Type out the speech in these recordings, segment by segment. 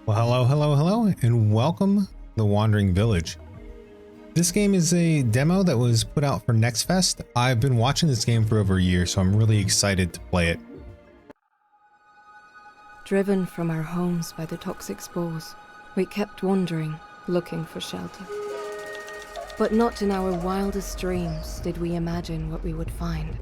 Well, hello, and welcome to the Wandering Village. This game is a demo that was put out for Next Fest. I've been watching this game for over a year, so I'm really excited to play it. Driven from our homes by the toxic spores, we kept wandering, looking for shelter. But not in our wildest dreams did we imagine what we would find.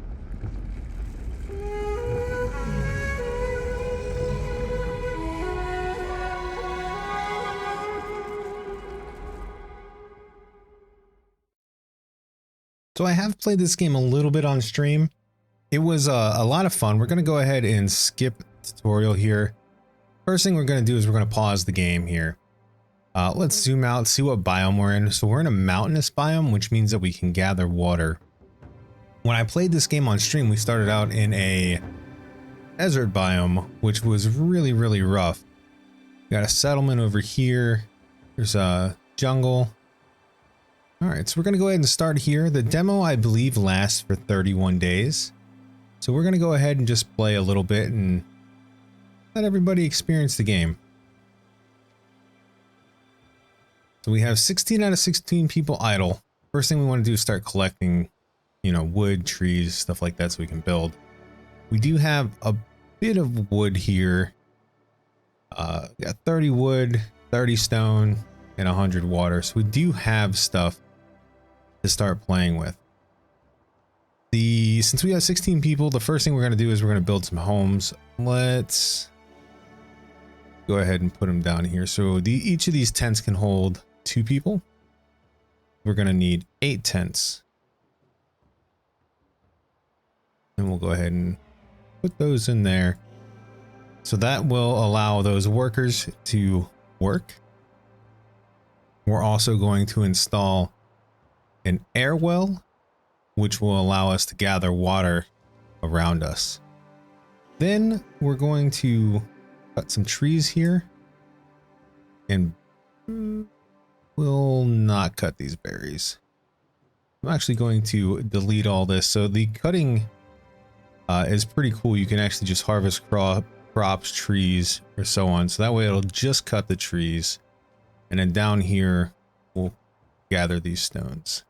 So I have played this game a little bit on stream. It was a lot of fun. We're going to go ahead and skip the tutorial here. First thing we're going to do is we're going to pause the game here. Let's zoom out, see what biome we're in. So we're in a mountainous biome, which means that we can gather water. When I played this game on stream, we started out in a desert biome, which was really rough. We got a settlement over here. There's a jungle. All right, so we're going to go ahead and start here. The demo, I believe, lasts for 31 days. So we're going to go ahead and just play a little bit and let everybody experience the game. So we have 16 out of 16 people idle. First thing we want to do is start collecting, wood, trees, stuff like that so we can build. We do have a bit of wood here. We got 30 wood, 30 stone, and 100 water. So we do have stuff to start playing with. Since we have 16 people, the first thing we're going to do is we're going to build some homes. Let's go ahead and put them down here. So each of these tents can hold 2 people. We're going to need 8 tents. And we'll go ahead and put those in there. So that will allow those workers to work. We're also going to install an air well, which will allow us to gather water around us. Then we're going to cut some trees here, and we'll not cut these berries. I'm actually going to delete all this. So the cutting is pretty cool. You can actually just harvest crops, trees, or so on. So that way it'll just cut the trees. And then down here, we'll gather these stones.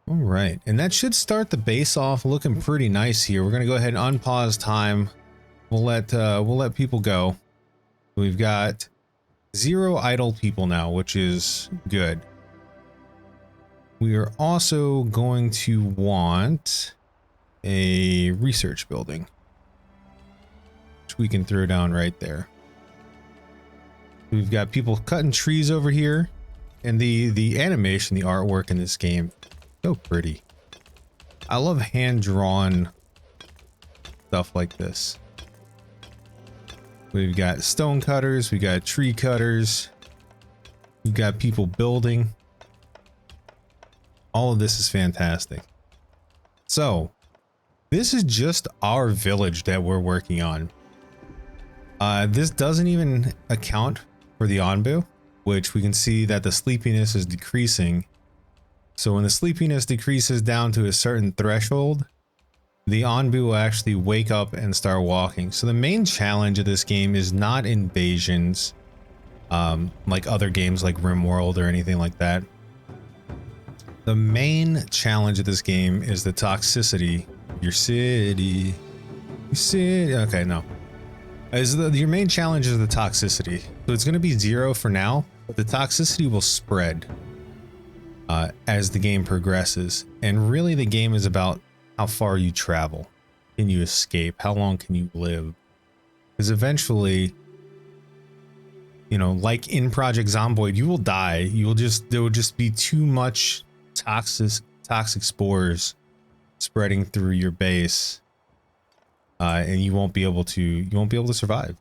All right, and that should start the base off looking pretty nice here. We're gonna go ahead and unpause time. We'll let people go. We've got 0 idle people now, which is good. We are also going to want a research building, which we can throw down right there. We've got people cutting trees over here, and the animation, the artwork in this game, so pretty. I love hand-drawn stuff like this. We've got stone cutters, we got tree cutters, we've got people building. All of this is fantastic. So, this is just our village that we're working on. This doesn't even account for the Onbu, which we can see that the sleepiness is decreasing. So when the sleepiness decreases down to a certain threshold, the Onbu will actually wake up and start walking. So the main challenge of this game is not invasions, like other games like RimWorld or anything like that. The main challenge of this game is the toxicity of your city. Okay, no. Your main challenge is the toxicity. So it's going to be 0 for now, but the toxicity will spread as the game progresses. And really the game is about how far you travel. Can you escape? How long can you live? Because eventually, like in Project Zomboid, you will die. There will just be too much toxic spores spreading through your base. And you won't be able to survive.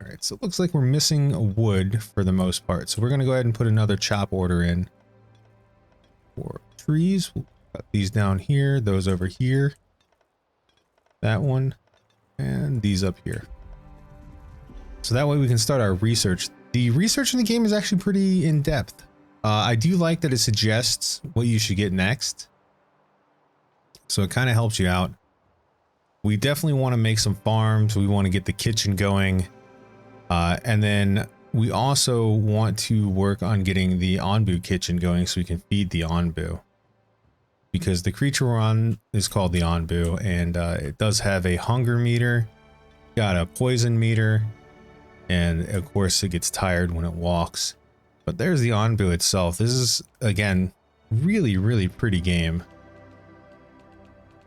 All right, so it looks like we're missing wood for the most part. So we're going to go ahead and put another chop order in for trees. We'll cut these down here, those over here, that one, and these up here. So that way we can start our research. The research in the game is actually pretty in-depth. I do like that it suggests what you should get next. So it kind of helps you out. We definitely want to make some farms. We want to get the kitchen going. And then we also want to work on getting the Onbu kitchen going so we can feed the Onbu. Because the creature we're on is called the Onbu, and it does have a hunger meter, got a poison meter, and of course it gets tired when it walks. But there's the Onbu itself. This is, again, really pretty game.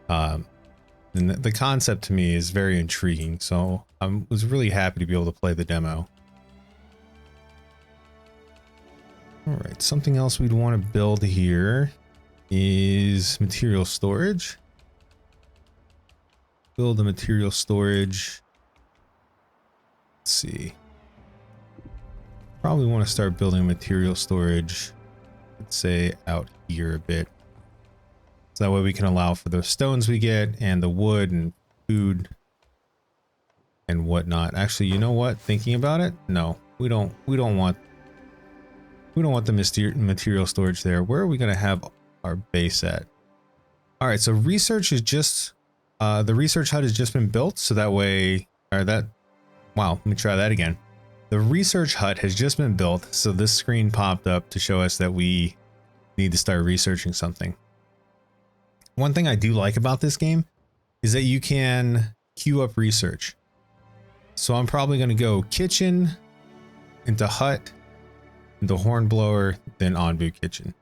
And the concept to me is very intriguing, so I was really happy to be able to play the demo. Alright, something else we'd want to build here is material storage. Build the material storage. Let's see. Probably want to start building material storage, let's say out here a bit. So that way we can allow for the stones we get and the wood and food and whatnot. Actually, you know what? Thinking about it, no, we don't want the material storage there. Where are we going to have our base at? All right, so research is just the research hut has just been built, so that way, or that, wow, let me try that again. The research hut has just been built, so this screen popped up to show us that we need to start researching something. One thing I do like about this game is that you can queue up research. So I'm probably going to go kitchen, into hut, into hornblower, then Onbu kitchen.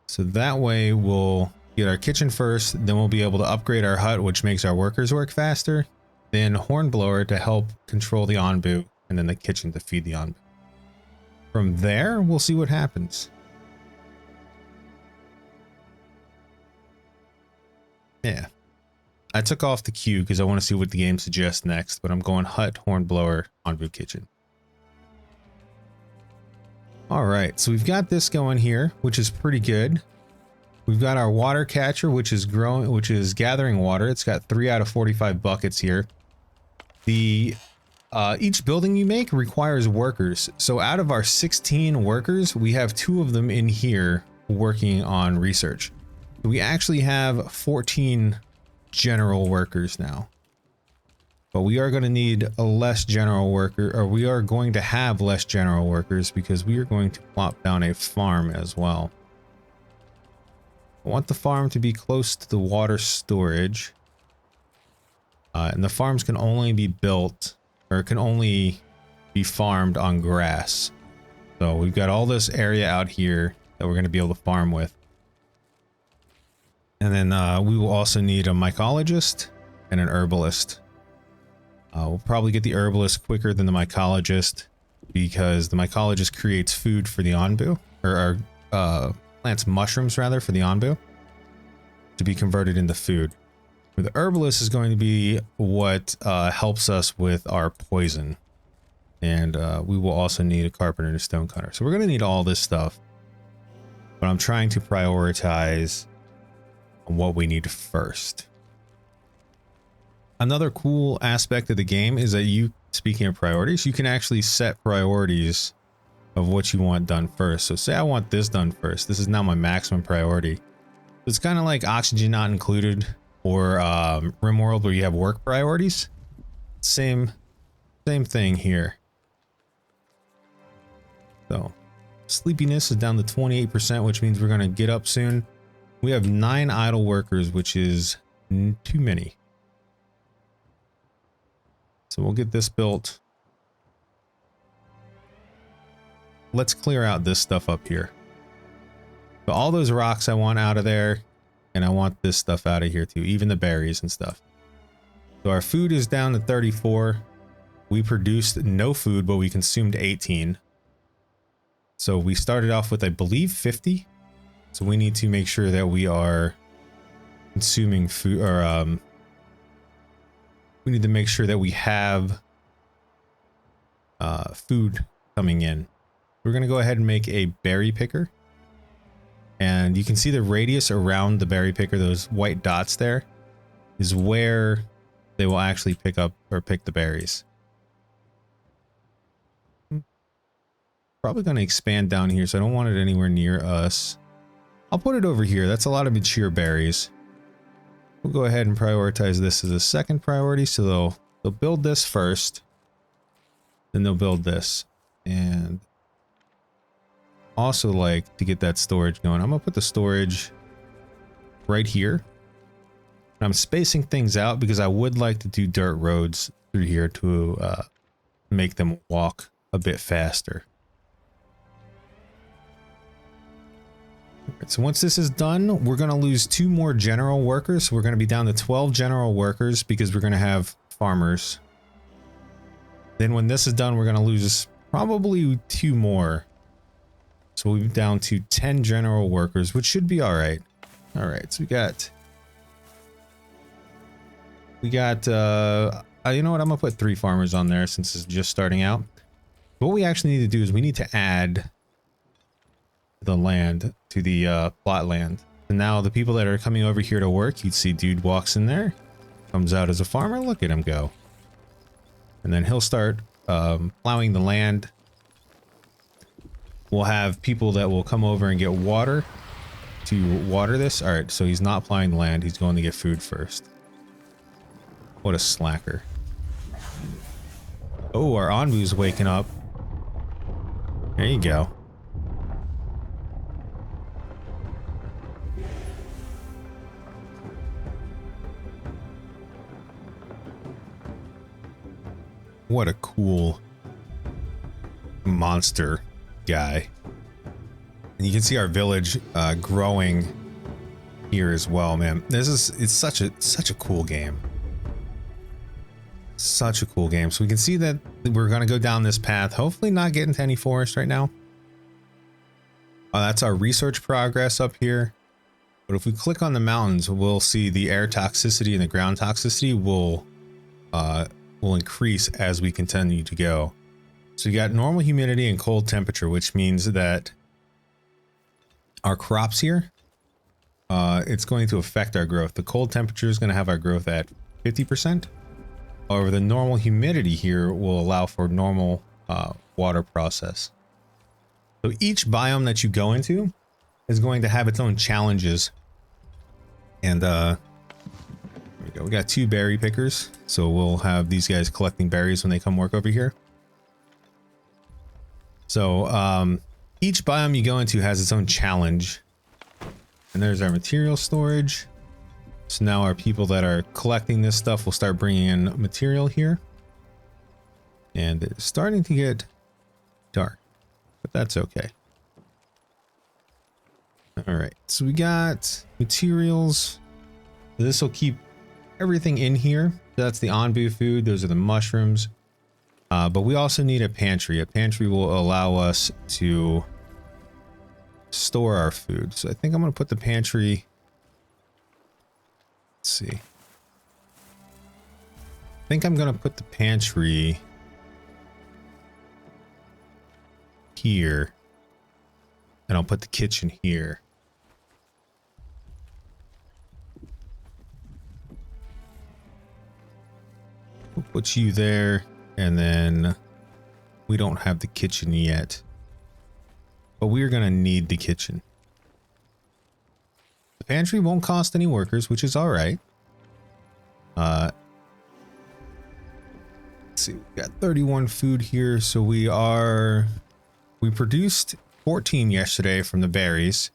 So that way we'll get our kitchen first, then we'll be able to upgrade our hut, which makes our workers work faster, then hornblower to help control the Onbu, and then the kitchen to feed the Onbu. From there, we'll see what happens. Yeah. I took off the queue because I want to see what the game suggests next, but I'm going hut, hornblower, Onbu kitchen. All right, so we've got this going here, which is pretty good. We've got our water catcher, which is growing, which is gathering water. It's got 3 out of 45 buckets here. The each building you make requires workers. So out of our 16 workers, we have 2 of them in here working on research. We actually have 14 general workers now. But we are going to need a less general worker, or we are going to have less general workers because we are going to plop down a farm as well. I want the farm to be close to the water storage. And the farms can only be built, or can only be farmed on grass. So we've got all this area out here that we're going to be able to farm with. And then we will also need a mycologist and an herbalist. We'll probably get the herbalist quicker than the mycologist because the mycologist creates food for the Onbu, or plants mushrooms rather for the Onbu to be converted into food. The herbalist is going to be what helps us with our poison. And we will also need a carpenter and a stonecutter. So we're going to need all this stuff. But I'm trying to prioritize what we need first. Another cool aspect of the game is that you, speaking of priorities, you can actually set priorities of what you want done first. So say I want this done first. This is now my maximum priority. It's kind of like Oxygen Not Included or RimWorld where you have work priorities. Same thing here. So sleepiness is down to 28%, which means we're going to get up soon. We have 9 idle workers, which is too many. So we'll get this built. Let's clear out this stuff up here. So all those rocks I want out of there, and I want this stuff out of here too, even the berries and stuff. So our food is down to 34. We produced no food, but we consumed 18. So we started off with, I believe, 50. So we need to make sure that we are consuming food, or we need to make sure that we have food coming in. We're going to go ahead and make a berry picker. And you can see the radius around the berry picker, those white dots there, is where they will actually pick up or pick the berries. Probably going to expand down here, so I don't want it anywhere near us. I'll put it over here. That's a lot of mature berries. We'll go ahead and prioritize this as a second priority, so they'll build this first. then they'll build this. And also like to get that storage going. I'm gonna put the storage right here. And I'm spacing things out because I would like to do dirt roads through here to make them walk a bit faster. So once this is done, we're going to lose 2 more general workers. So we're going to be down to 12 general workers because we're going to have farmers. Then when this is done, we're going to lose probably 2 more. So we'll be down to 10 general workers, which should be all right. All right, so we got, you know what? I'm going to put 3 farmers on there since it's just starting out. What we actually need to do is we need to add the land to the plot land. And now the people that are coming over here to work, you'd see dude walks in there, comes out as a farmer. Look at him go. And then he'll start plowing the land. We'll have people that will come over and get water to water this. All right, so he's not plowing the land. He's going to get food first. What a slacker. Oh, our envoy's waking up. There you go. What a cool monster guy. And you can see our village growing here as well, man. It's such a cool game. Such a cool game. So we can see that we're going to go down this path, hopefully not get into any forest right now. That's our research progress up here. But if we click on the mountains, we'll see the air toxicity and the ground toxicity will increase as we continue to go. So you got normal humidity and cold temperature, which means that our crops here, it's going to affect our growth. The cold temperature is going to have our growth at 50%. However, the normal humidity here will allow for normal water process. So each biome that you go into is going to have its own challenges. And here we go. We got 2 berry pickers, so we'll have these guys collecting berries when they come work over here. So each biome you go into has its own challenge. And there's our material storage. So now our people that are collecting this stuff will start bringing in material here. And it's starting to get dark, but that's okay. All right, so we got materials. This will keep everything in here. That's the onbu food. Those are the mushrooms. But we also need a pantry. A pantry will allow us to store our food. So I think I'm going to put the pantry. Let's see. I think I'm going to put the pantry here. And I'll put the kitchen here. We'll put you there. And then we don't have the kitchen yet. But we're going to need the kitchen. The pantry won't cost any workers, which is all right. Let's see, we got 31 food here. So we produced 14 yesterday from the berries.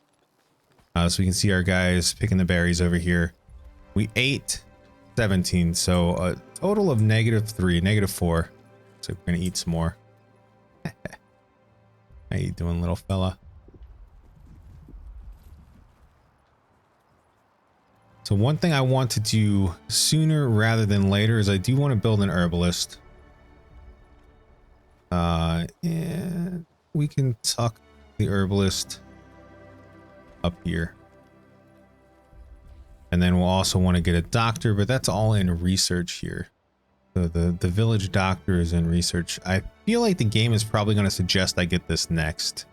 So we can see our guys picking the berries over here. We ate 17. So a total of -3, -4. So we're going to eat some more. How you doing, little fella? So one thing I want to do sooner rather than later is I do want to build an herbalist. And we can tuck the herbalist up here. And then we'll also want to get a doctor, but that's all in research here. So the village doctor is in research. I feel like the game is probably going to suggest I get this next.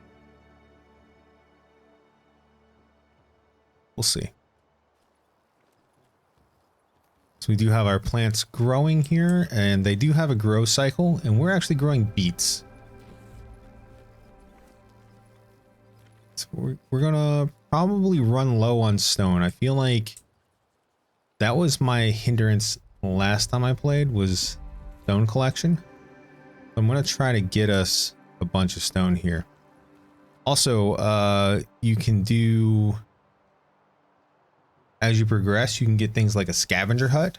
We'll see. So we do have our plants growing here, and they do have a grow cycle, and we're actually growing beets. So we're going to probably run low on stone. I feel like that was my hindrance last time I played, was stone collection. I'm going to try to get us a bunch of stone here. Also, you can do, as you progress, you can get things like a scavenger hut,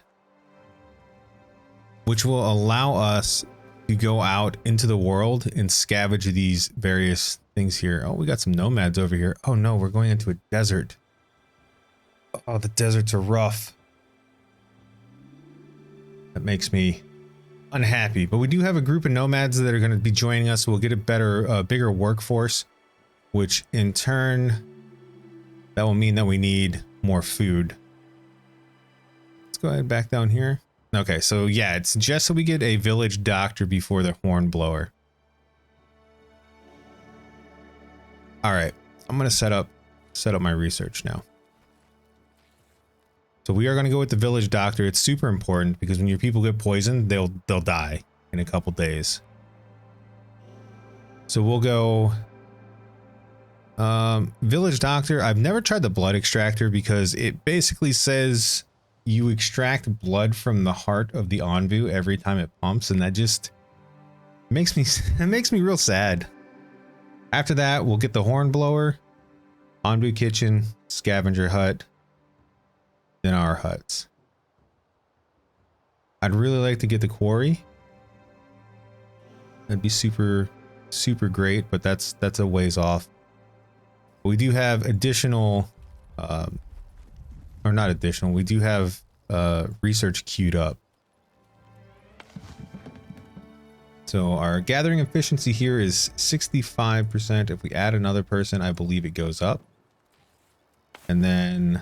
which will allow us to go out into the world and scavenge these various things here. Oh, we got some nomads over here. Oh no, we're going into a desert. Oh, the deserts are rough. That makes me unhappy, but we do have a group of nomads that are going to be joining us. We'll get a better, bigger workforce, which in turn, that will mean that we need more food. Let's go ahead back down here. Okay, so yeah, it suggests that we get a village doctor before the horn blower. All right, I'm gonna set up my research now. So we are gonna go with the village doctor. It's super important because when your people get poisoned, they'll die in a couple days. So we'll go village doctor. I've never tried the blood extractor because it basically says you extract blood from the heart of the Envu every time it pumps, and that just makes me real sad. After that, we'll get the horn blower, Envu kitchen, scavenger hut, then our huts. I'd really like to get the quarry. That'd be super great, but that's a ways off. We do have additional or not additional, we do have research queued up. So our gathering efficiency here is 65%. If we add another person, I believe it goes up. And then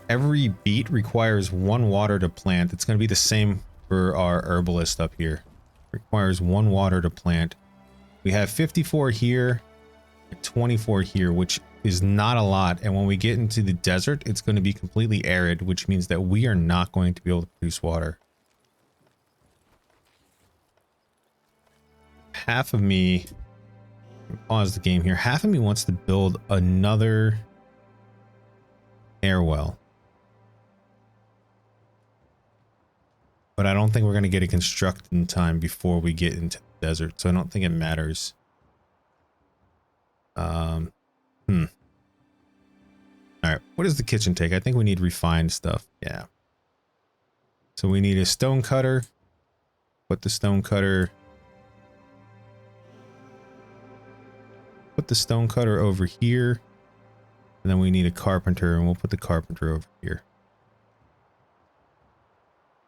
every beet requires 1 water to plant. It's going to be the same for our herbalist up here. Requires 1 water to plant. We have 54 here, 24 here, which is not a lot, and when we get into the desert, it's going to be completely arid, which means that we are not going to be able to produce water. Half of me, pause the game here, half of me wants to build another air well, but I don't think we're going to get it constructed in time before we get into the desert, so I don't think it matters. All right, what does the kitchen take? I think we need refined stuff. Yeah. So we need a stone cutter. Put the stone cutter over here. And then we need a carpenter, and we'll put the carpenter over here.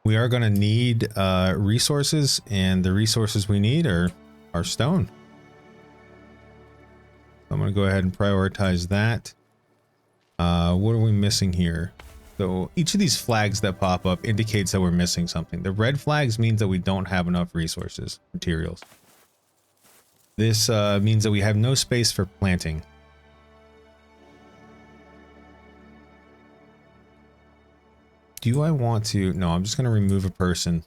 We are going to need resources, and the resources we need are stone. I'm going to go ahead and prioritize that. What are we missing here? So each of these flags that pop up indicates that we're missing something. The red flags means that we don't have enough resources, materials. This means that we have no space for planting. Do I want to? No, I'm just going to remove a person.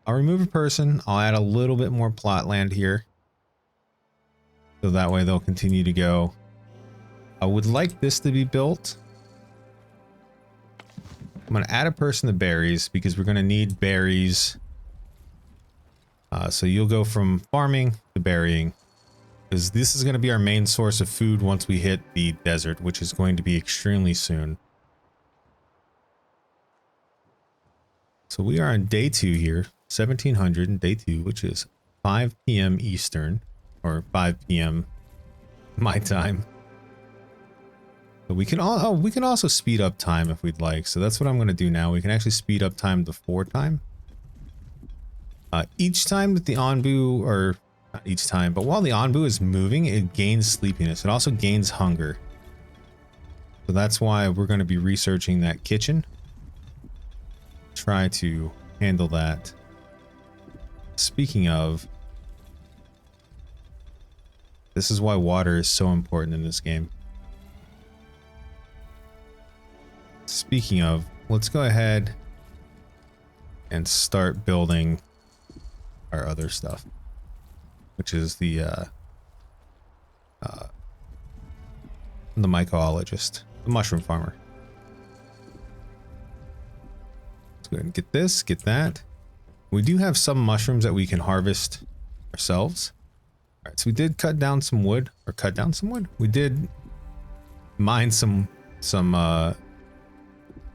I'll remove a person. I'll add a little bit more plot land here. So that way they'll continue to go. I would like this to be built. I'm going to add a person to berries because we're going to need berries. So you'll go from farming to berrying, because this is going to be our main source of food once we hit the desert, which is going to be extremely soon. So we are on day 2 here, 1700 and day 2, which is 5 p.m. Eastern, or 5 p.m. my time. But we can also speed up time if we'd like. So that's what I'm going to do now. We can actually speed up time to 4 time. Each time that the Envu, or not each time, but while the Envu is moving, it gains sleepiness. It also gains hunger. So that's why we're going to be researching that kitchen. Try to handle that. Speaking of, this is why water is so important in this game. Speaking of, let's go ahead and start building our other stuff, which is the mycologist, the mushroom farmer. Let's go ahead and get this, get that. We do have some mushrooms that we can harvest ourselves. All right, so we did cut down some wood, or cut down some wood. We did mine some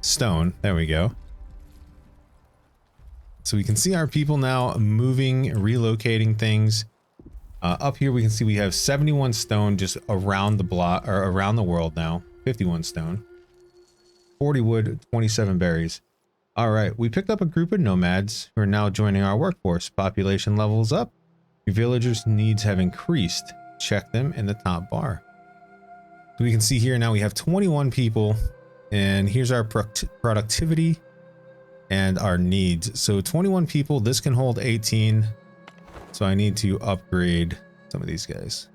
stone. There we go. So we can see our people now moving, relocating things. Up here we can see we have 71 stone just around the block, or around the world now. 51 stone. 40 wood, 27 berries. All right, we picked up a group of nomads who are now joining our workforce. Population levels up. Your villagers' needs have increased. Check them in the top bar. So we can see here now we have 21 people, and here's our productivity and our needs. So 21 people, this can hold 18. So I need to upgrade some of these guys.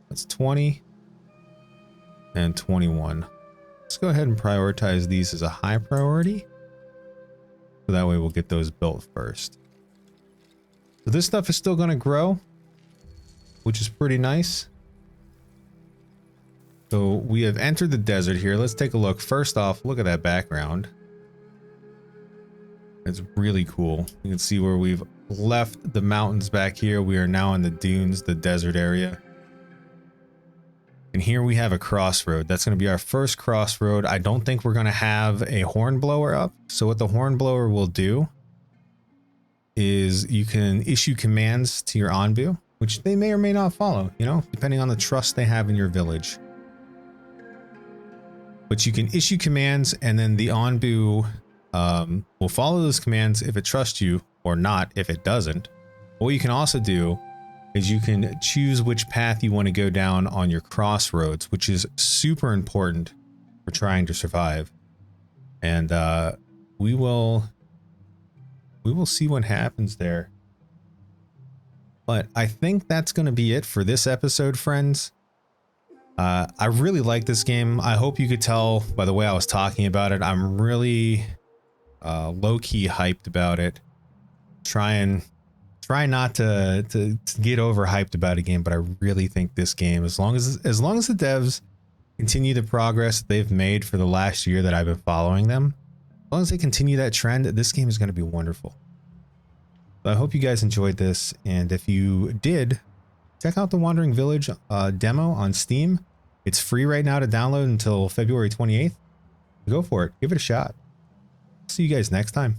That's 20 and 21. Let's go ahead and prioritize these as a high priority. So that way we'll get those built first. So this stuff is still going to grow, which is pretty nice. So we have entered the desert here. Let's take a look. First off, look at that background. It's really cool. You can see where we've left the mountains back here. We are now in the dunes, the desert area. And here we have a crossroad. That's going to be our first crossroad. I don't think we're going to have a horn blower up. So what the horn blower will do is you can issue commands to your Onbu, which they may or may not follow, you know, depending on the trust they have in your village. But you can issue commands, and then the Onbu will follow those commands if it trusts you, or not if it doesn't. What you can also do is you can choose which path you want to go down on your crossroads, which is super important for trying to survive. And we will see what happens there. But I think that's going to be it for this episode, friends. I really like this game. I hope you could tell by the way I was talking about it. I'm really low-key hyped about it. Try not to get overhyped about a game, but I really think this game, as long as the devs continue the progress they've made for the last year that I've been following them, as long as they continue that trend, this game is going to be wonderful. So I hope you guys enjoyed this, and if you did, check out the Wandering Village demo on Steam. It's free right now to download until February 28th. Go for it. Give it a shot. See you guys next time.